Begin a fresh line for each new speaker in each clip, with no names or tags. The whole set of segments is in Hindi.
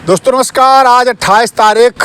दोस्तों नमस्कार। आज 28 तारीख,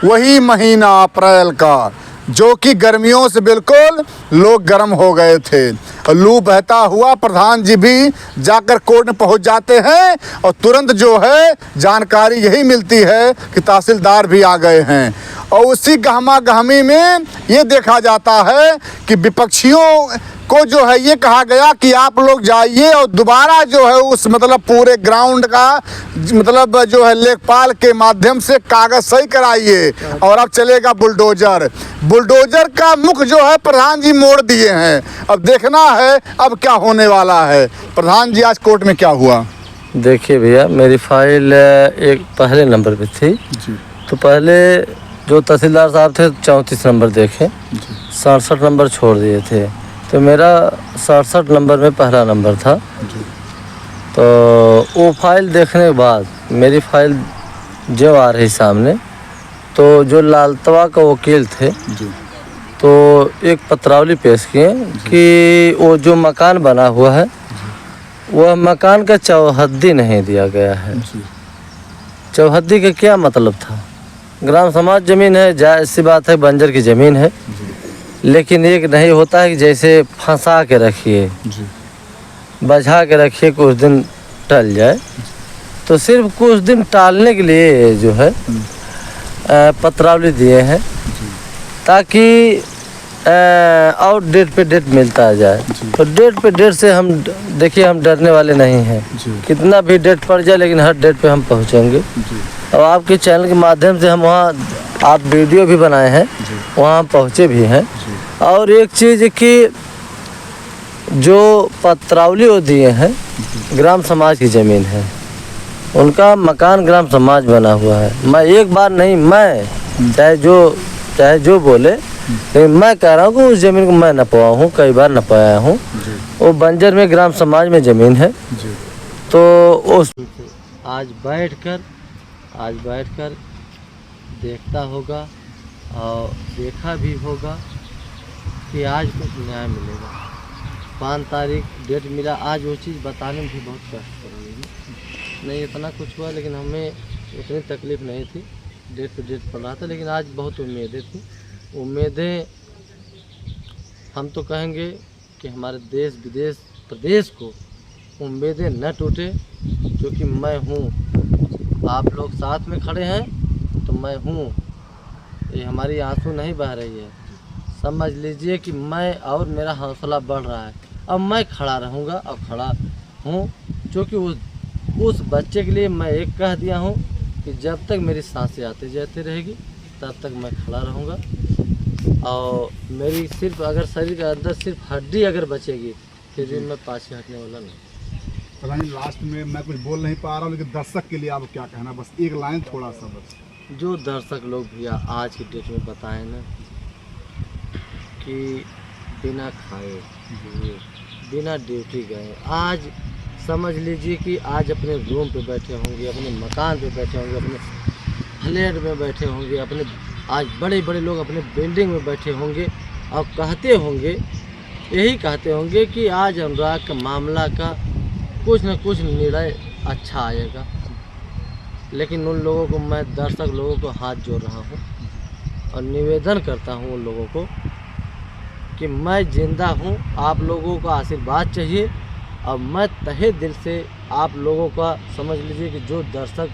वही महीना अप्रैल का जो कि गर्मियों से बिल्कुल लोग गर्म हो गए थे। लू बहता हुआ प्रधान जी भी जाकर कोर्ट में पहुंच जाते हैं और तुरंत जो है जानकारी यही मिलती है कि तहसीलदार भी आ गए हैं। और उसी गहमा गहमी में ये देखा जाता है कि विपक्षियों को जो है ये कहा गया कि आप लोग जाइए और दोबारा जो है उस पूरे ग्राउंड का जो है लेखपाल के माध्यम से कागज सही कराइए और अब चलेगा बुलडोजर। बुलडोजर का मुख जो है प्रधान जी मोड़ दिए हैं। अब देखना है अब क्या होने वाला है। प्रधान जी आज कोर्ट में क्या हुआ?
देखिए भैया, मेरी फाइल एक पहले नंबर पे थी जी। तो पहले जो तहसीलदार साहब थे 34 नंबर देखे, 67 नंबर छोड़ दिए थे। तो मेरा 67 नंबर में पहला नंबर था जी। तो वो फाइल देखने के बाद मेरी फाइल जो आ रही सामने, तो जो लालतवा का वकील थे जी। तो एक पत्रावली पेश किए कि वो जो मकान बना हुआ है वह मकान का चौहद्दी नहीं दिया गया है। चौहद्दी का क्या मतलब था? ग्राम समाज ज़मीन है, जायज़ सी बात है, बंजर की ज़मीन है, लेकिन एक नहीं होता है कि जैसे फंसा के रखिए, बझा के रखिए, कुछ दिन टल जाए। तो सिर्फ कुछ दिन टालने के लिए जो है पत्रावली दिए हैं ताकि और डेट पे डेट मिलता जाए। तो डेट पे डेट से हम देखिए, हम डरने वाले नहीं हैं। कितना भी डेट पड़ जाए लेकिन हर डेट पे हम पहुंचेंगे। और आपके चैनल के माध्यम से हम वहाँ, आप वीडियो भी बनाए हैं, वहाँ हम पहुँचे भी हैं। और एक चीज़ कि जो पत्रावली वो दिए हैं ग्राम समाज की ज़मीन है, उनका मकान ग्राम समाज बना हुआ है। मैं एक बार नहीं, मैं चाहे जो बोले, लेकिन मैं कह रहा हूँ कि उस ज़मीन को मैं नपवाया हूँ, कई बार नपवाया हूँ। वो बंजर में ग्राम समाज में ज़मीन है। तो उस आज बैठकर देखता होगा और देखा भी होगा कि आज कुछ न्याय मिलेगा। 5 तारीख डेट मिला, आज वो चीज़ बताने में भी बहुत कष्ट करेंगे। नहीं इतना कुछ हुआ, लेकिन हमें इतनी तकलीफ़ नहीं थी। डेट पे डेट पड़ रहा था, लेकिन आज बहुत उम्मीदें थी। उम्मीदें, हम तो कहेंगे कि हमारे देश विदेश प्रदेश को उम्मीदें न टूटे, क्योंकि मैं हूँ। आप लोग साथ में खड़े हैं तो मैं हूँ। ये हमारी आंसू नहीं बह रही है, समझ लीजिए कि मैं, और मेरा हौसला बढ़ रहा है। अब मैं खड़ा रहूँगा और खड़ा हूँ, क्योंकि उस बच्चे के लिए मैं एक कह दिया हूँ कि जब तक मेरी सांसें आती जाती रहेगी तब तक मैं खड़ा रहूँगा। और मेरी सिर्फ, अगर शरीर के अंदर सिर्फ हड्डी अगर बचेगी फिर भी मैं पाछे हटने वाला नहीं।
प्रधान जी लास्ट में मैं कुछ बोल नहीं पा रहा हूँ, लेकिन दर्शक के लिए आप क्या कहना, बस एक लाइन थोड़ा सा बस।
जो दर्शक लोग भैया आज की डेट में बताएं ना कि बिना खाए बिना ड्यूटी गए, आज समझ लीजिए कि आज अपने रूम पे बैठे होंगे, अपने मकान पे बैठे होंगे, अपने फ्लैट में बैठे होंगे, अपने आज बड़े बड़े लोग अपने बिल्डिंग में बैठे होंगे और कहते होंगे, यही कहते होंगे कि आज अनुराग का मामला का कुछ न कुछ निर्णय अच्छा आएगा। लेकिन उन लोगों को, मैं दर्शक लोगों को हाथ जोड़ रहा हूँ और निवेदन करता हूँ उन लोगों को कि मैं ज़िंदा हूँ, आप लोगों का आशीर्वाद चाहिए। और मैं तहे दिल से आप लोगों का, समझ लीजिए कि जो दर्शक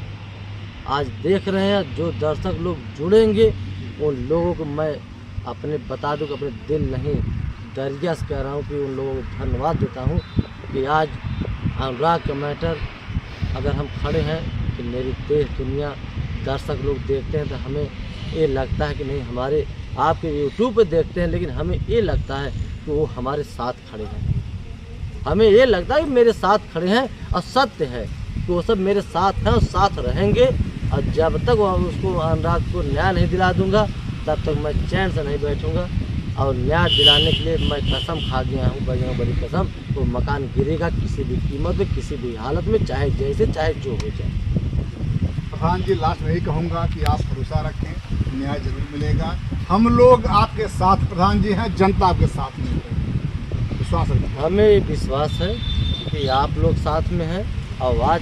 आज देख रहे हैं, जो दर्शक लोग जुड़ेंगे, उन लोगों को मैं अपने बता दूँ कि अपने दिल नहीं दरिया से कह रहा हूँ कि उन लोगों को धन्यवाद देता हूँ कि आज अनुराग का मैटर अगर हम खड़े हैं कि मेरी देश दुनिया दर्शक लोग देखते हैं, तो हमें ये लगता है कि नहीं, हमारे आपके यूट्यूब पे देखते हैं, लेकिन हमें ये लगता है कि वो हमारे साथ खड़े हैं। हमें ये लगता है कि मेरे साथ खड़े हैं, और सत्य है कि वो सब मेरे साथ हैं और साथ रहेंगे। और जब तक उसको, अनुराग को न्याय नहीं दिला दूंगा, तब तक मैं चैन से नहीं बैठूंगा। और न्याय दिलाने के लिए मैं कसम खा गया हूँ, बजरंग बली कसम, वो मकान गिरेगा किसी भी कीमत में, किसी भी हालत में, चाहे जैसे चाहे जो हो जाए।
प्रधान जी लास्ट में यही कहूँगा कि आप भरोसा रखें, न्याय जरूर मिलेगा। हम लोग आपके साथ प्रधान जी हैं, जनता आपके साथ में है, विश्वास रखें।
हमें विश्वास है कि आप लोग साथ में हैं, और आज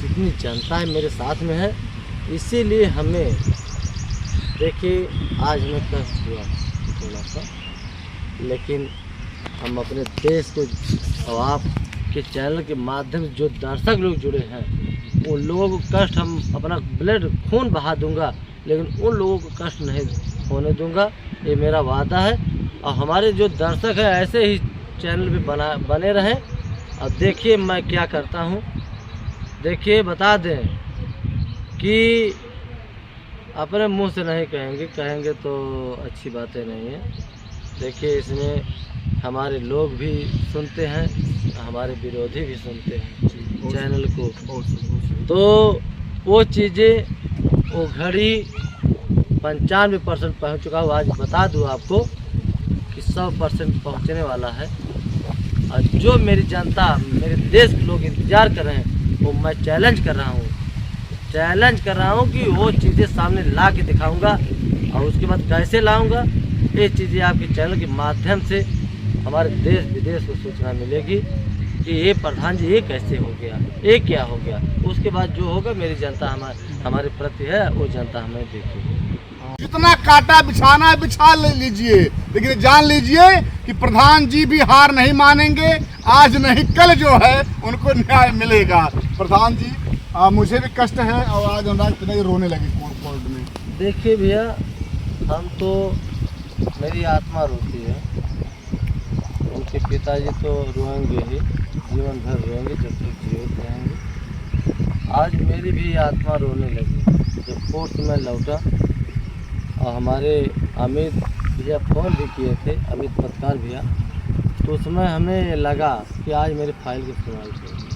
जितनी जनता है मेरे साथ में है, इसीलिए हमें देखिए आज हमें कष्ट हुआ थोड़ा सा, लेकिन हम अपने देश को और आपके चैनल के माध्यम से जो दर्शक लोग जुड़े हैं उन लोगों को कष्ट, हम अपना ब्लड खून बहा दूंगा लेकिन उन लोगों को कष्ट नहीं होने दूंगा, ये मेरा वादा है। और हमारे जो दर्शक हैं ऐसे ही चैनल पे बने रहें। अब देखिए मैं क्या करता हूँ, देखिए बता दें कि अपने मुंह से नहीं कहेंगे तो अच्छी बातें नहीं है। देखिए इसमें हमारे लोग भी सुनते हैं, हमारे विरोधी भी सुनते हैं चैनल को, तो वो चीज़ें, वो घड़ी 95% पहुँच चुका हूँ। आज बता दूँ आपको कि 100% पहुँचने वाला है। और जो मेरी जनता, मेरे देश के लोग इंतज़ार कर रहे हैं, वो मैं चैलेंज कर रहा हूँ कि वो चीज़ें सामने ला के दिखाऊँगा। और उसके बाद कैसे लाऊँगा, ये चीज़ें आपके चैनल के माध्यम से हमारे देश विदेश को सूचना मिलेगी कि ये प्रधान जी ये कैसे हो गया, ये क्या हो गया। उसके बाद जो होगा मेरी जनता हमारे प्रति है, वो जनता हमें देखेगी।
जितना कांटा बिछाना है बिछा लीजिए, लेकिन जान लीजिए कि प्रधान जी भी हार नहीं मानेंगे। आज नहीं कल जो है उनको न्याय मिलेगा। प्रधान जी मुझे भी कष्ट है और आज अनुराग पिताजी रोने लगे कोर्ट में।
देखिए भैया, हम तो, मेरी आत्मा रोती है, उनके पिताजी तो रोएंगे ही, जीवन भर रोएंगे जब तक जीवित रहेंगे। आज मेरी भी आत्मा रोने लगी जब कोर्ट से मैं लौटा और हमारे अमित भैया फ़ोन भी किए थे, अमित पत्रकार भैया, तो उसमें हमें लगा कि आज मेरी फाइल की सुनवाई करेंगे।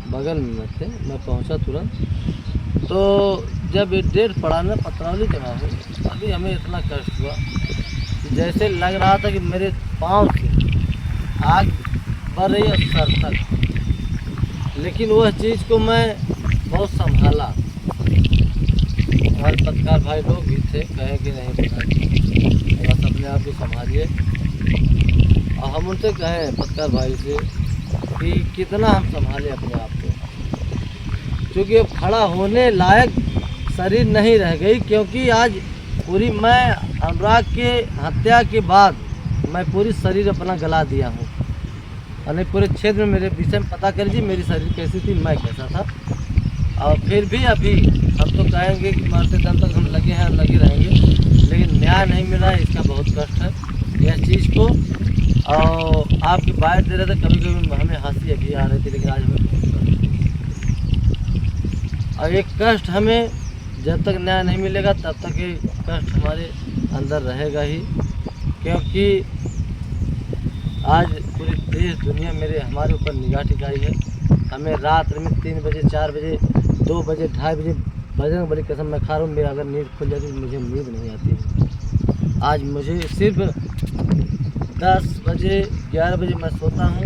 बगल में थे, मैं पहुंचा तुरंत, तो जब ये डेट पड़ा ना पत्रावली जमा हुई, अभी हमें इतना कष्ट हुआ कि जैसे लग रहा था कि मेरे पाँव से आग बढ़ रही है सर तक। लेकिन वह चीज़ को मैं बहुत संभाला। हमारे पत्रकार भाई लोग भी थे, कहे कि नहीं बस अपने आप को संभालिए। और हम उनसे कहें पत्रकार भाई से कि कितना हम संभालें अपने आप को, क्योंकि अब खड़ा होने लायक शरीर नहीं रह गई। क्योंकि आज पूरी, मैं अनुराग के हत्या के बाद मैं पूरी शरीर अपना गला दिया हूँ। और पूरे क्षेत्र में मेरे विषय में पता कर लीजिए मेरी शरीर कैसी थी, मैं कैसा था। और फिर भी अभी हम तो कहेंगे कि मरते दम तक हम लगे हैं, लगे रहेंगे, लेकिन न्याय नहीं मिला है, इसका बहुत कष्ट है यह चीज़ को। और आपकी बात दे रहे थे, कभी कभी हमें हंसी अभी आ रही थी, लेकिन आज हमें बहुत कष्ट है। और एक कष्ट हमें जब तक न्याय नहीं मिलेगा तब तक ये कष्ट हमारे अंदर रहेगा ही। क्योंकि आज पूरी देश दुनिया हमारे ऊपर निगाह टिकाई है। हमें रात में 3 बजे, 4 बजे, 2 बजे, 2:30 बजे, बजरंग बली कसम मैं खा रहा हूँ, मेरा अगर नींद खुल जाती तो मुझे नींद नहीं आती। आज मुझे सिर्फ 10 बजे, 11 बजे मैं सोता हूँ,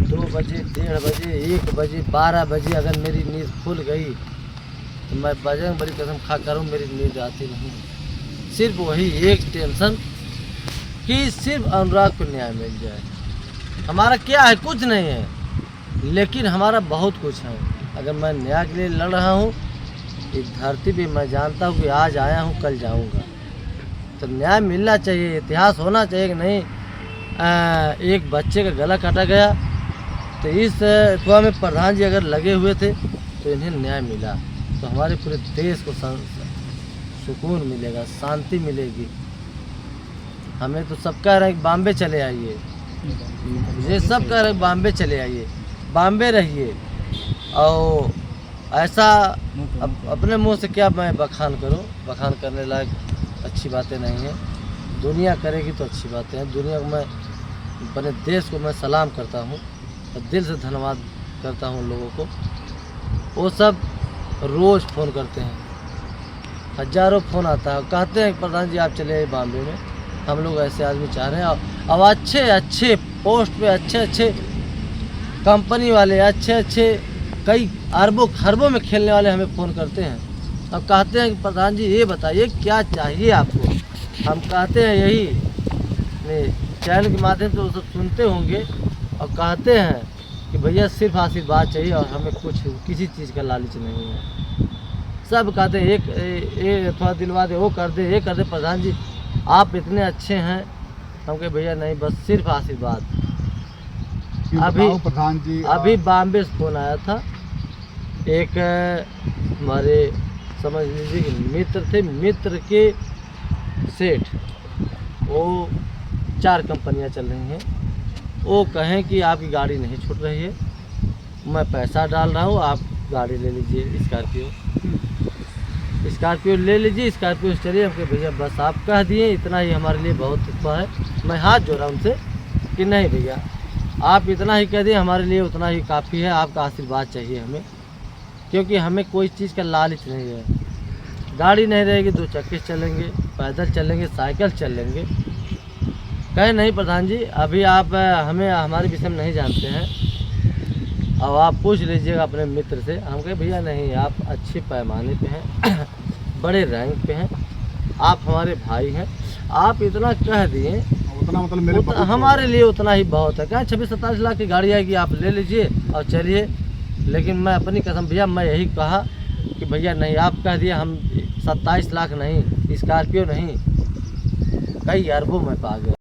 2 बजे, 1:30 बजे, 1 बजे, 12 बजे अगर मेरी नींद खुल गई तो मैं बजरंग बली कसम खा कर हूँ, मेरी नींद आती नहीं। सिर्फ वही एक टेंशन कि सिर्फ अनुराग को न्याय मिल जाए। हमारा क्या है, कुछ नहीं है, लेकिन हमारा बहुत कुछ है। अगर मैं न्याय के लिए लड़ रहा हूँ इस धरती पे, मैं जानता हूँ कि आज आया हूँ कल जाऊँगा, तो न्याय मिलना चाहिए, इतिहास होना चाहिए कि नहीं। एक बच्चे का गला काटा गया तो इस अफवाह में प्रधान जी अगर लगे हुए थे तो इन्हें न्याय मिला, तो हमारे पूरे देश को सुकून मिलेगा, शांति मिलेगी। हमें तो सब कह रहे हैं कि बॉम्बे चले आइए, ये सब कह रहे हैं बॉम्बे चले आइए, बॉम्बे रहिए। और ऐसा अपने मुंह से क्या मैं बखान करूं, बखान करने लायक अच्छी बातें नहीं हैं। दुनिया करेगी तो अच्छी बातें हैं। दुनिया को मैं, अपने देश को मैं सलाम करता हूं और दिल से धन्यवाद करता हूं लोगों को। वो सब रोज़ फ़ोन करते हैं, हज़ारों फ़ोन आता है, कहते हैं प्रधान जी आप चले आइए बॉम्बे में, हम लोग ऐसे आदमी चाह रहे हैं। अब अच्छे अच्छे पोस्ट पे अच्छे अच्छे कंपनी वाले, अच्छे अच्छे कई अरबों खरबों में खेलने वाले हमें फ़ोन करते हैं। अब कहते हैं कि प्रधान जी ये बताइए क्या चाहिए आपको। हम कहते हैं यही, चैनल के माध्यम से वो सब सुनते होंगे, और कहते हैं कि भैया सिर्फ आशीर्वाद चाहिए और हमें कुछ किसी चीज़ का लालच नहीं है। सब कहते हैं ये थोड़ा दिलवा दे, वो कर दे, ये कर दे। प्रधान जी आप इतने अच्छे हैं। हम कहे भैया नहीं, बस सिर्फ आशीर्वाद।
प्रधान जी
अभी बॉम्बे से फ़ोन आया था, एक हमारे समझ लीजिए कि मित्र थे, मित्र के सेठ, वो 4 कंपनियां चल रही हैं, वो कहें कि आपकी गाड़ी नहीं छूट रही है, मैं पैसा डाल रहा हूँ, आप गाड़ी ले लीजिए, स्कॉर्पियो ले लीजिए, स्कॉर्पियो से चलिए। हमके भैया बस आप कह दिए, इतना ही हमारे लिए बहुत है। मैं हाथ जोड़ा उनसे कि नहीं भैया आप इतना ही कह दिए, हमारे लिए उतना ही काफ़ी है, आपका आशीर्वाद चाहिए हमें, क्योंकि हमें कोई चीज़ का लालच नहीं है। गाड़ी नहीं रहेगी, 2 चक्के चलेंगे, पैदल चलेंगे, साइकिल चलेंगे। कहे नहीं प्रधान जी अभी आप हमें हमारे विषय में नहीं जानते हैं, अब आप पूछ लीजिएगा अपने मित्र से। हम कहे भैया नहीं, आप अच्छे पैमाने पे हैं, बड़े रैंक पे हैं, आप हमारे भाई हैं, आप इतना कह दिए,
उतना मतलब मेरे
हमारे लिए उतना ही बहुत है। क्या 26-27 लाख की गाड़ी आएगी, आप ले लीजिए और चलिए। लेकिन मैं अपनी कसम भैया मैं यही कहा कि भैया नहीं, आप कह दिए, हम 27 लाख नहीं, स्कॉर्पियो नहीं, कई अरबों में पा गए।